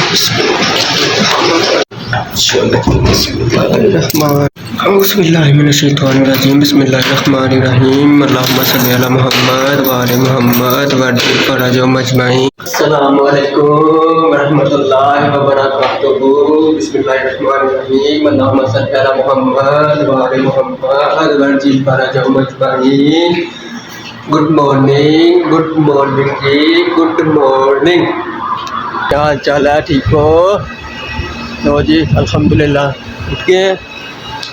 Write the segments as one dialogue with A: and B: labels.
A: बिस्मिल्लाहिर्रहमानिर्रहीम बिस्मिल्लाहिर्रहमानिर्रहीम अल्लाहुम्मा सल्ली अला मुहम्मद व आले मुहम्मद वअज्जिल फरजहुम अजमईन। अस्सलामु अलैकुम रहमतुल्लाहि व बरकातुहू। बिस्मिल्लाहिर्रहमानिर्रहीम अल्लाहुम्मा सल्ली अला मुहम्मद व आले मुहम्मद वअज्जिल फरजहुम अजमईन। गुड मॉर्निंग जी, गुड मॉर्निंग। क्या हाल चाल है, ठीक हो? लो जी अल्हम्दुलिल्लाह उठ गए,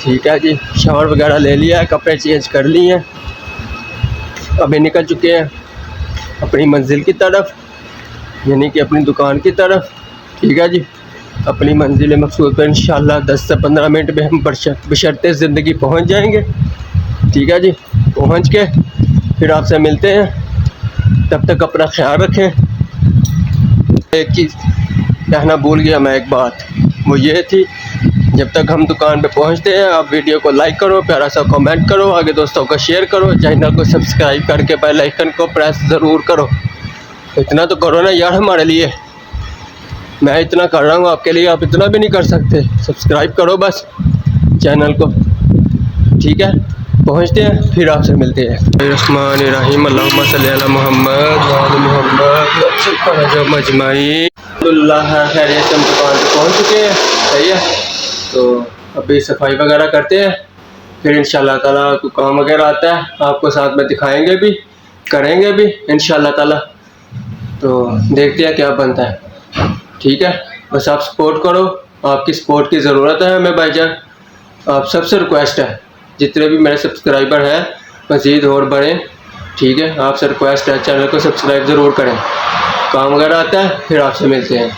A: ठीक है जी। शावर वगैरह ले लिया है, कपड़े चेंज कर लिए हैं, अभी निकल चुके हैं अपनी मंजिल की तरफ, यानी कि अपनी दुकान की तरफ। ठीक है जी, अपनी मंजिल मकसूद पर इंशाल्लाह 10 से 15 मिनट में हम बशर्ते ज़िंदगी पहुंच जाएंगे। ठीक है जी, पहुंच के फिर आपसे मिलते हैं। तब तक अपना ख्याल रखें। एक चीज़ कहना भूल गया मैं, एक बात वो ये थी, जब तक हम दुकान पे पहुंचते हैं आप वीडियो को लाइक करो, प्यारा सा कमेंट करो, आगे दोस्तों को शेयर करो, चैनल को सब्सक्राइब करके बेल आइकन को प्रेस ज़रूर करो। इतना तो करो ना यार हमारे लिए, मैं इतना कर रहा हूँ आपके लिए, आप इतना भी नहीं कर सकते। सब्सक्राइब करो बस चैनल को। ठीक है, पहुँचते हैं फिर आपसे मिलते हैं। रहमानिर्रहीम अल्लाहुम्मा सल्ली अला मुहम्मद व आले मुहम्मद वअज्जिल अजमईन। अल्हम्दुलिल्लाह खैरियत से हम दुकान पर पहुँच चुके हैं। सही है, तो अभी सफाई वगैरह करते हैं, फिर इंशाल्लाह ताला कोई काम वगैरह आता है आपको साथ में दिखाएंगे भी, करेंगे भी इंशाल्लाह ताला। तो देखते हैं क्या बनता है। ठीक है, बस आप सपोर्ट करो, आपकी सपोर्ट की ज़रूरत है हमें भाईजान। आप सबसे रिक्वेस्ट है, जितने भी मेरे सब्सक्राइबर हैं मज़ीद और बढ़ें। ठीक है, आपसे रिक्वेस्ट है चैनल को सब्सक्राइब ज़रूर करें। काम वगैरह आता है फिर आपसे मिलते हैं।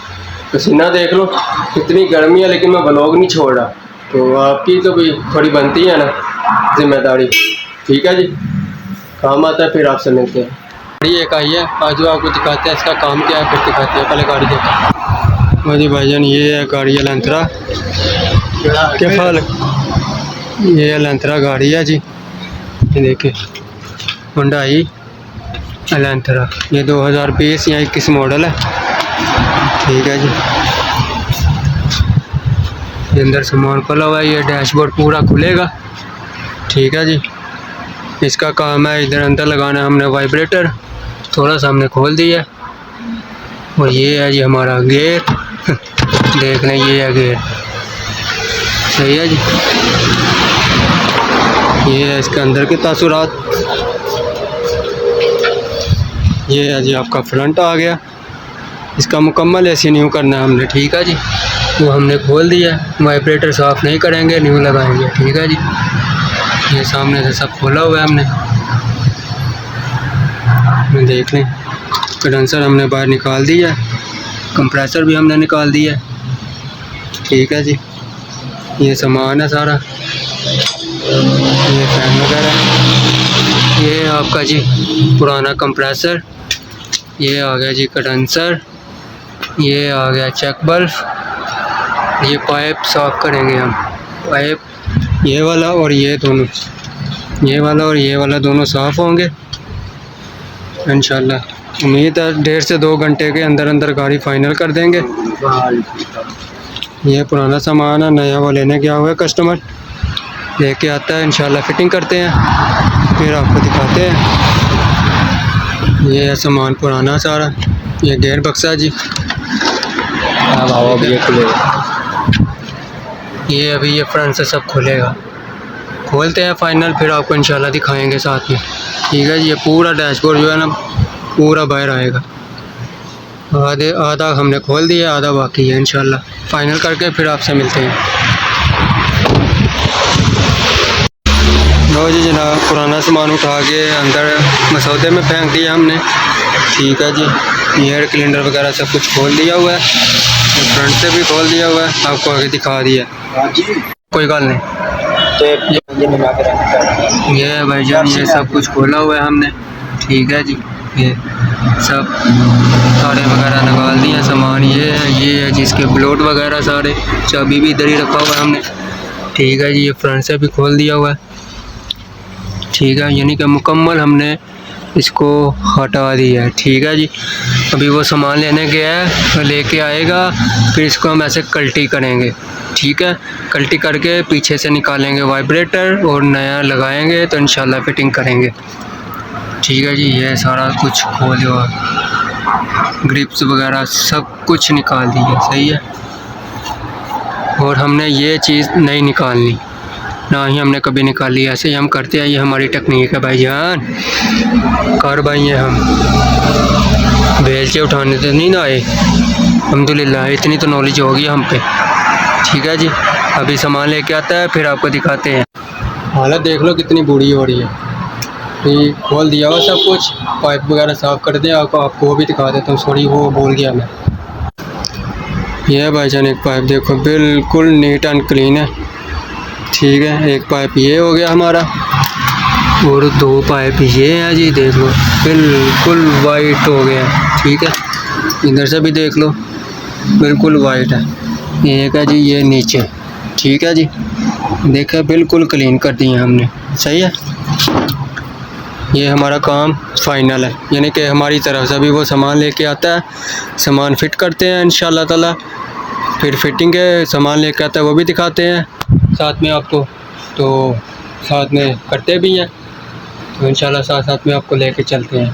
A: पसीना देख लो, इतनी गर्मी है लेकिन मैं व्लॉग नहीं छोड़ रहा, तो आपकी तो भी थोड़ी बनती है ना जिम्मेदारी। ठीक है जी, काम आता है फिर आपसे मिलते हैं। गाड़ी एक आई है, आज आपको दिखाते हैं इसका काम क्या है, फिर दिखाते हैं। पहले गाड़ी देखो। हाँ जी भाईजान, ये है गाड़ी एलेंत्रा। क्या हाल, ये एलेंत्रा गाड़ी है जी, ये देखिए हुंडई एलेंत्रा। ये 2020 या 21 मॉडल है। ठीक है जी, ये अंदर सामान खुला हुआ है, ये डैशबोर्ड पूरा खुलेगा। ठीक है जी, इसका काम है इधर अंदर लगाना है हमने वाइब्रेटर, थोड़ा सा हमने खोल दिया। और ये है जी हमारा गेयर देख लें, ये है गेयर। सही है जी, ये है इसके अंदर के तासुरात। ये है जी आपका फ्रंट आ गया, इसका मुकम्मल ऐसे न्यू करना है हमने। ठीक है जी, वो हमने खोल दिया, वाइब्रेटर साफ़ नहीं करेंगे, न्यू लगाएंगे। ठीक है जी, ये सामने से सब खोला हुआ है हमने, देख लें। कंडेंसर हमने बाहर निकाल दिया, कंप्रेसर भी हमने निकाल दिया। ठीक है जी, ये सामान है सारा, ये फैन वगैरह, ये आपका जी पुराना कंप्रेसर, ये आ गया जी कंडेंसर, ये आ गया चेक बल्ब। ये पाइप साफ़ करेंगे हम, पाइप ये वाला और ये दोनों, ये वाला और ये वाला दोनों साफ़ होंगे इंशाल्लाह। उम्मीद है 1.5 से 2 घंटे के अंदर अंदर गाड़ी फाइनल कर देंगे। ये पुराना सामान है, नया वो लेने गया हुआ है कस्टमर, लेके आता है इंशाल्लाह, फिटिंग करते हैं फिर आपको दिखाते हैं। ये है सामान पुराना सारा, ये गेयर बक्सा जी, ये अभी ये फ्रंट से सब खुलेगा, खोलते हैं फाइनल फिर आपको इंशाल्लाह दिखाएंगे साथ में। ठीक है जी, ये पूरा डैशबोर्ड जो है ना पूरा बाहर आएगा। आधा हमने खोल दिया, आधा बाकी है, इंशाल्लाह फाइनल करके फिर आपसे मिलते हैं। लो जी जनाब, पुराना सामान उठा के अंदर मसौदे में फेंक दिया हमने। ठीक है जी, एयर क्लीनर वगैरह सब कुछ खोल दिया हुआ है, फ्रंट से भी खोल दिया हुआ है, आपको आगे दिखा दिया। कोई गल नहीं, ये भाईजान ये सब कुछ खोला हुआ है हमने। ठीक है जी, ये सब तारे वगैरह निकाल दिए, सामान ये है जिसके ब्लोट वगैरह सारे, चाबी भी इधर ही रखा हुआ है हमने। ठीक है जी, ये फ्रंट से भी खोल दिया हुआ है। ठीक है, यानी कि मुकम्मल हमने इसको हटा दिया है। ठीक है जी, अभी वो सामान लेने गया है, लेके आएगा, फिर इसको हम ऐसे कल्टी करेंगे। ठीक है, कल्टी करके पीछे से निकालेंगे वाइब्रेटर और नया लगाएंगे तो इंशाल्लाह फिटिंग करेंगे। ठीक है जी, ये सारा कुछ खोल दिया, ग्रिप्स वगैरह सब कुछ निकाल दिया। सही है, और हमने ये चीज़ नहीं निकालनी, ना ही हमने कभी निकाली, ऐसे ही हम करते हैं, ये हमारी टेक्निक है भाईजान। कार भाई हैं हम, बेलचे उठाने तो नहीं ना आए, अल्हम्दुलिल्लाह इतनी तो नॉलेज होगी हम पे। ठीक है जी, अभी सामान लेके आता है, फिर आपको दिखाते हैं। हालत देख लो कितनी बुरी हो रही है। ये खोल दिया हुआ सब कुछ, पाइप वगैरह साफ़ कर दिया, आपको वो भी दिखा देता हूँ। सॉरी, वो भूल गया मैं। यह भाईजान एक पाइप देखो, बिल्कुल नीट एंड क्लीन है। ठीक है, एक पाइप ये हो गया हमारा, और दो पाइप ये हैं जी, देख लो बिल्कुल वाइट हो गया। ठीक है, इधर से भी देख लो, बिल्कुल वाइट है। एक है जी ये नीचे। ठीक है जी, देखा बिल्कुल क्लीन कर दिए हमने। सही है, ये हमारा काम फाइनल है, यानी कि हमारी तरफ से भी वो सामान लेके आता है, सामान फिट करते हैं इंशाल्लाह ताला, फिर फिटिंग के सामान लेके आता है वो भी दिखाते हैं साथ में आपको, तो साथ में करते भी हैं, तो इंशाल्लाह साथ साथ में आपको लेके चलते हैं।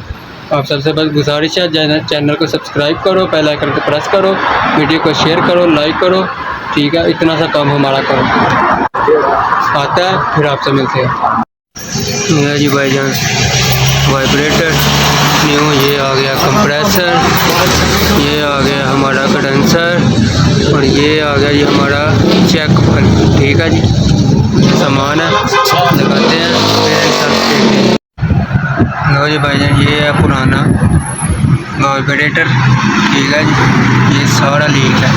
A: आप सबसे बस गुजारिश है, चैनल को सब्सक्राइब करो, बेल आइकन को प्रेस करो, वीडियो को शेयर करो, लाइक करो। ठीक है, इतना सा काम हमारा करो आता है, फिर आपसे मिलते हैं। ये जी भाईजान वाइब्रेटर न्यू, ये आ गया कंप्रेसर, ये आ गया हमारा कंडेंसर, और ये आ गया ये हमारा चेक बल्ब। ठीक है जी, सामान है, लगाते हैं, फिर देखते हैं। लो जी भाईजान, ये है पुराना वाइब्रेटर। ठीक है जी, ये सारा लीक है।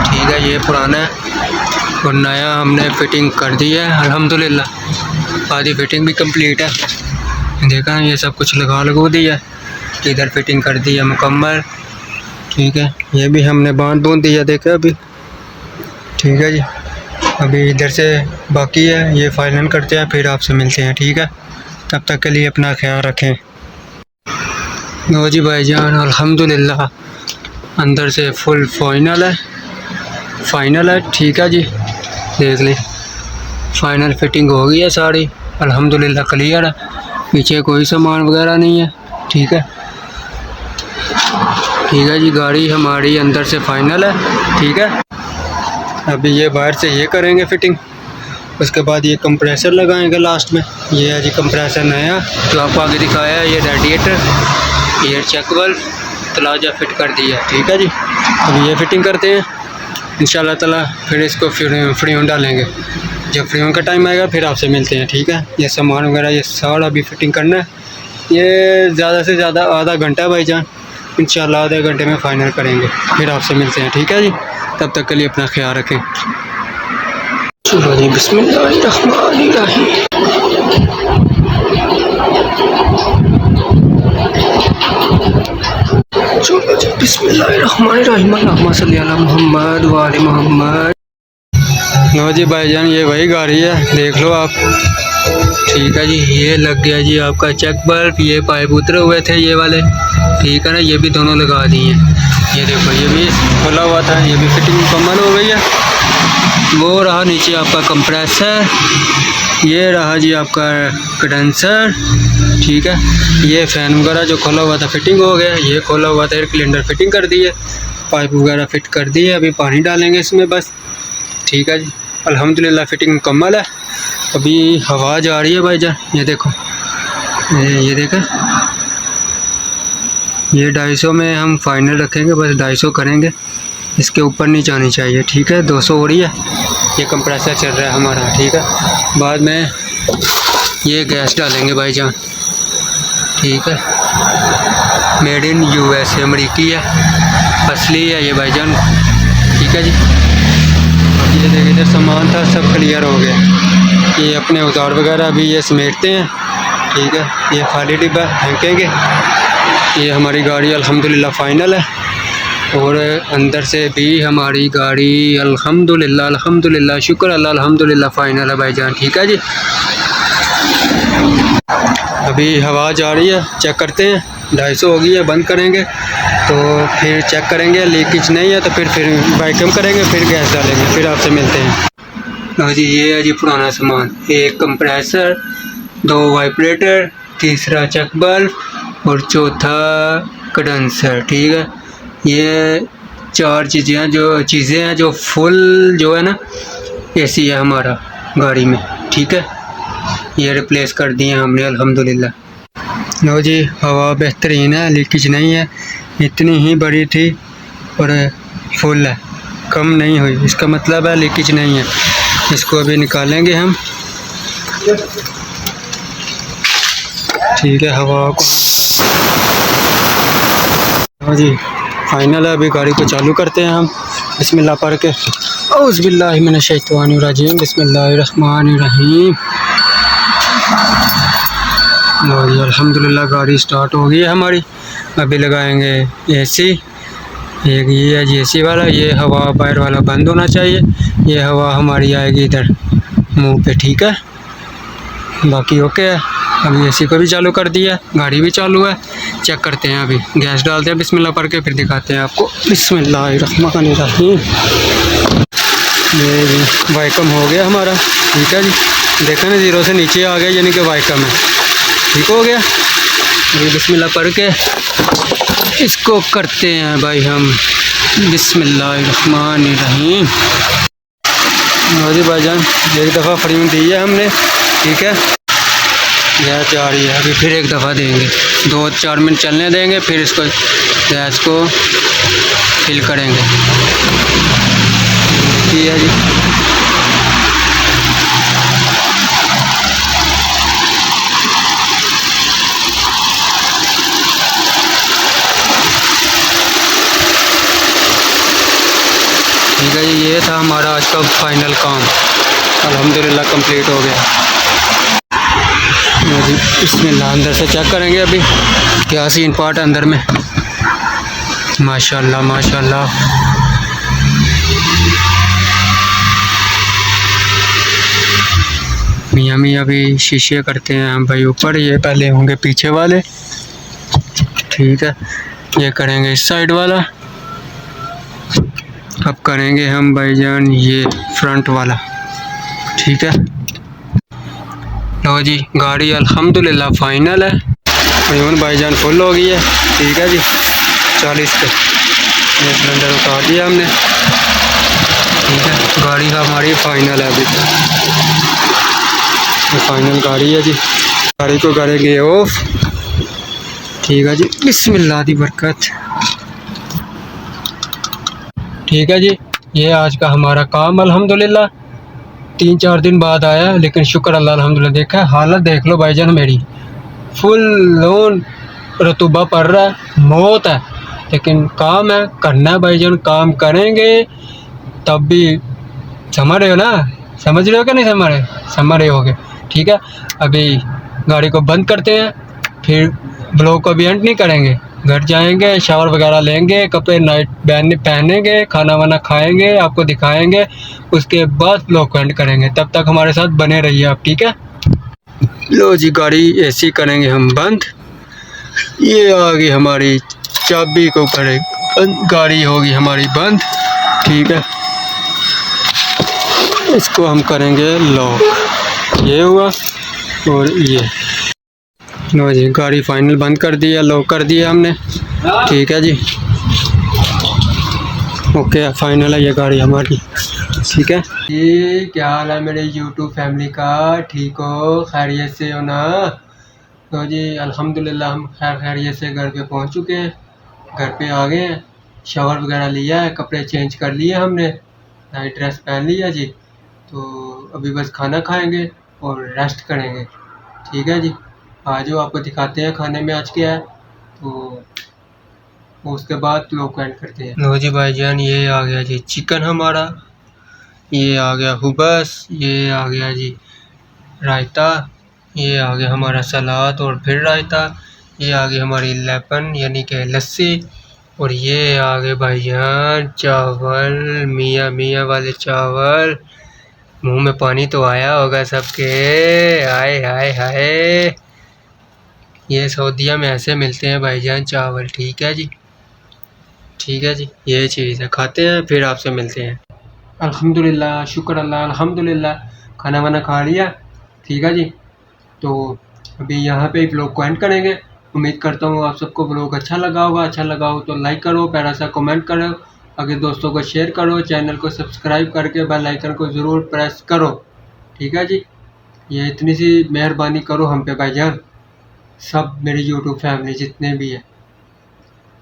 A: ठीक है, ये पुराना है और नया हमने फिटिंग कर दी है अल्हम्दुलिल्लाह। आधी फिटिंग भी कंप्लीट है, देखा ये सब कुछ लगा दिया, इधर फिटिंग कर दी है मुकम्मल। ठीक है, ये भी हमने बांध दिया, देखा अभी। ठीक है जी, अभी इधर से बाकी है, ये फाइनल करते हैं, फिर आपसे मिलते हैं। ठीक है, तब तक के लिए अपना ख्याल रखें। लो जी भाईजान अल्हम्दुलिल्लाह अंदर से फुल फाइनल है। ठीक है जी, देख लें, फाइनल फिटिंग हो गई है सारी अल्हम्दुलिल्लाह, क्लियर है, पीछे कोई सामान वगैरह नहीं है। ठीक है जी, गाड़ी हमारी अंदर से फाइनल है। ठीक है, अभी ये बाहर से ये करेंगे फिटिंग, उसके बाद ये कंप्रेसर लगाएंगे लास्ट में। ये है जी कंप्रेसर नया जो आपको आगे दिखाया है, ये रेडिएटर, ये चेक बल्ब, तलाजा फिट कर दिया। ठीक है जी, अभी ये फिटिंग करते हैं इंशाल्लाह ताला, फिर इसको फ्रीओन डालेंगे। जब फ्रीओन का टाइम आएगा फिर आपसे मिलते हैं। ठीक है, ये सामान वगैरह ये सारा अभी फिटिंग करना है, ये ज़्यादा से ज़्यादा आधा घंटा भाईजान, इंशाल्लाह आधे घंटे में फ़ाइनल करेंगे, फिर आपसे मिलते हैं। ठीक है जी, तब तक के लिए अपना ख्याल रखें। चलो जी, बिस्मिल्लाहिर्रहमानिर्रहीम। चलो जी, बिस्मिल्लाहिर्रहमानिर्रहीम, अल्लाहुम्मा सल्ली अला मुहम्मद व आले मुहम्मद। लो जी भाईजान, ये वही गाड़ी है, देख लो आप। ठीक है जी, ये लग गया जी आपका चेक बल्ब, ये पाइप उतरे हुए थे ये वाले। ठीक है ना, ये भी दोनों लगा दिए। ये देखो, ये भी खुला हुआ था, ये भी फिटिंग मुकम्मल हो गई है। वो रहा नीचे आपका कंप्रेसर, ये रहा जी आपका कंडेंसर। ठीक है, ये फ़ैन वगैरह जो खोला हुआ था फिटिंग हो गया, ये खोला हुआ था एयर सिलेंडर फिटिंग कर दिए, पाइप वगैरह फिट कर दिए, अभी पानी डालेंगे इसमें बस। ठीक है जी, अल्हम्दुलिल्लाह फिटिंग मुकम्मल है। अभी हवा जा रही है भाईजान, ये देखो, ये देखा, ये 250 में हम फाइनल रखेंगे, बस 250 करेंगे, इसके ऊपर नहीं जानी चाहिए। ठीक है, 200 हो रही है, ये कंप्रेसर चल रहा है हमारा। ठीक है, बाद में ये गैस डालेंगे भाईजान। ठीक है, मेड इन USA, अमरीकी है, असली है ये भाईजान। ठीक है जी, ये देखिए इधर सामान था सब क्लियर हो गया, ये अपने औजार वगैरह अभी ये समेटते हैं। ठीक है, ये खाली डिब्बा फेंकेंगे। ये हमारी गाड़ी अल्हम्दुलिल्लाह फ़ाइनल है, और अंदर से भी हमारी गाड़ी अल्हम्दुलिल्लाह शुक्र अल्लाह अल्हम्दुलिल्लाह फ़ाइनल है भाईजान। ठीक है जी। अभी हवा जा रही है, चेक करते हैं। 250 हो गई है, बंद करेंगे तो फिर चेक करेंगे, लीकेज नहीं है तो फिर वैक्यूम करेंगे, फिर गैस डालेंगे, फिर आपसे मिलते हैं। हाँ जी, ये है जी पुराना सामान। एक कंप्रेसर, 2 वाइब्रेटर, तीसरा चेक बल्ब और चौथा कंडेंसर। ठीक है, ये 4 चीज़ें हैं जो फुल जो है ना एसी है हमारा गाड़ी में। ठीक है, ये रिप्लेस कर दिए हमने अल्हम्दुलिल्लाह। लो जी, हवा बेहतरीन है, लीकेज नहीं है, इतनी ही बड़ी थी और फुल है, कम नहीं हुई, इसका मतलब है लीकेज नहीं है। इसको अभी निकालेंगे हम। ठीक है, हवा को हाँ जी फाइनल है। अभी गाड़ी को चालू करते हैं हम, बिस्मिल्लाह पढ़ के। औज़ु बिल्लाहि मिनश शैतानिर रजीम, बिस्मिल्लाहिर रहमानिर रहीम। और अल्हम्दुलिल्लाह गाड़ी स्टार्ट हो गई है हमारी। अभी लगाएंगे एसी। एक ये है जी एसी वाला, ये हवा बाहर वाला बंद होना चाहिए, ये हवा हमारी आएगी इधर मुंह पे। ठीक है, बाकी ओके है। अभी एसी को भी चालू कर दिया, गाड़ी भी चालू है। चेक करते हैं, अभी गैस डालते हैं बिस्मिल्लाह पढ़ के, फिर दिखाते हैं आपको। बिस्मिल्लाहिर्रहमानिर्रहीम। ये जी वैक्यूम हो गया हमारा। ठीक है जी, देखा ना, 0 से नीचे आ गया, यानी कि वैक्यूम है। ठीक हो गया। अभी बिस्मिल्लाह पढ़ के इसको करते हैं भाई हम। बिस्मिल्लाहिर्रहमानिर्रहीम। जी भाईजान, एक दफ़ा फ्रीम दी है हमने। ठीक है, गैस जा रही है, अभी फिर एक दफ़ा देंगे, 2-4 मिनट चलने देंगे, फिर इसको गैस को फिल करेंगे। ठीक है जी, ठीक है जी, ये था हमारा आज का फाइनल काम, अल्हम्दुलिल्लाह कंप्लीट हो गया। जी बिस्मिल्लाह, अंदर से चेक करेंगे अभी क्या सीन पार्ट अंदर में। माशाल्लाह माशाल्लाह। मियाँ मियाँ अभी शीशे करते हैं हम भाई ऊपर, ये पहले होंगे पीछे वाले। ठीक है, ये करेंगे इस साइड वाला। अब करेंगे हम भाईजान ये फ्रंट वाला। ठीक है, लो जी गाड़ी अल्हम्दुलिल्लाह फाइनल है। तकरीबन भाईजान फुल हो गई है। ठीक है जी, 40 पे ये सिलेंडर उतार दिया हमने। ठीक है, गाड़ी हमारी फाइनल है। अभी तो फाइनल गाड़ी है जी, गाड़ी को करेंगे ऑफ। ठीक है जी, बिस्मिल्लाह दी बरकत। ठीक है जी, ये आज का हमारा काम अल्हम्दुलिल्लाह 3-4 दिन बाद आया, लेकिन शुक्र अल्लाह अल्हम्दुलिल्लाह। देखा हालत देख लो भाईजान, मेरी फुल लोन रतुबा पड़ रहा है, मौत है, लेकिन काम है, करना है भाईजान। काम करेंगे तब भी, समझ रहे हो ना, समझ रहे हो कि नहीं समझ रहे होगे। ठीक है, अभी गाड़ी को बंद करते हैं, फिर ब्लॉग को अभी एंड नहीं करेंगे, घर जाएंगे, शावर वगैरह लेंगे, कपड़े नाइट पहनेंगे, खाना वाना खाएंगे, आपको दिखाएंगे, उसके बाद ब्लॉग को एंड करेंगे। तब तक हमारे साथ बने रहिए आप। ठीक है, लो जी गाड़ी एसी करेंगे हम बंद। ये आ गई हमारी चाबी को ऊपर, गाड़ी होगी हमारी बंद। ठीक है, इसको हम करेंगे लॉक। ये हुआ और ये लो जी गाड़ी फाइनल बंद कर दिया, लॉक कर दिया हमने। ठीक है जी, ओके फाइनल है ये गाड़ी हमारी। ठीक है जी, क्या हाल है मेरे यूट्यूब फैमिली का, ठीक हो, खैरियत से हो ना? तो जी अल्हम्दुलिल्लाह हम खैरियत से घर पे पहुंच चुके हैं, घर पे आ गए हैं, शावर वगैरह लिया है, कपड़े चेंज कर लिए हमने, नाइट ड्रेस पहन लिया जी। तो अभी बस खाना खाएंगे और रेस्ट करेंगे। ठीक है जी, आज आपको दिखाते हैं खाने में आज क्या है, तो उसके बाद लोग एंड करते हैं। लो जी भाईजान, ये आ गया जी चिकन हमारा, ये आ गया हुबस, ये आ गया जी रायता, ये आ गया हमारा सलाद और फिर रायता, ये आ गई हमारी लेपन यानी कि लस्सी, और ये आ गए भाईजान चावल, मियाँ मियाँ वाले चावल। मुंह में पानी तो आया होगा सबके। हाय हाय हाय, ये सऊदीया में ऐसे मिलते हैं भाईजान चावल। ठीक है जी, ठीक है जी, ये चीज़ है। खाते हैं फिर आपसे मिलते हैं। अल्हम्दुलिल्लाह, शुक्र अल्लाह, अल्हम्दुलिल्लाह। खाना वाना खा लिया। ठीक है जी, तो अभी यहाँ पे ब्लॉग को एंड करेंगे। उम्मीद करता हूँ आप सबको ब्लॉग अच्छा लगा होगा। अच्छा लगा हो तो लाइक करो, प्यारा सा कमेंट करो, आगे दोस्तों को शेयर करो, चैनल को सब्सक्राइब करके बेल आइकन को ज़रूर प्रेस करो। ठीक है जी, ये इतनी सी मेहरबानी करो हम पे भाईजान, सब मेरी यूट्यूब फैमिली जितने भी है।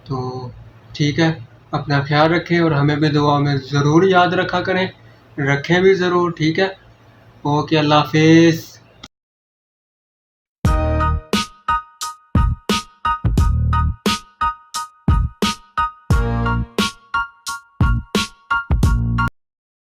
A: तो ठीक है, अपना ख्याल रखें और हमें भी दुआ में ज़रूर याद रखा करें, रखें भी ज़रूर। ठीक है, ओके, अल्लाह हाफिज़।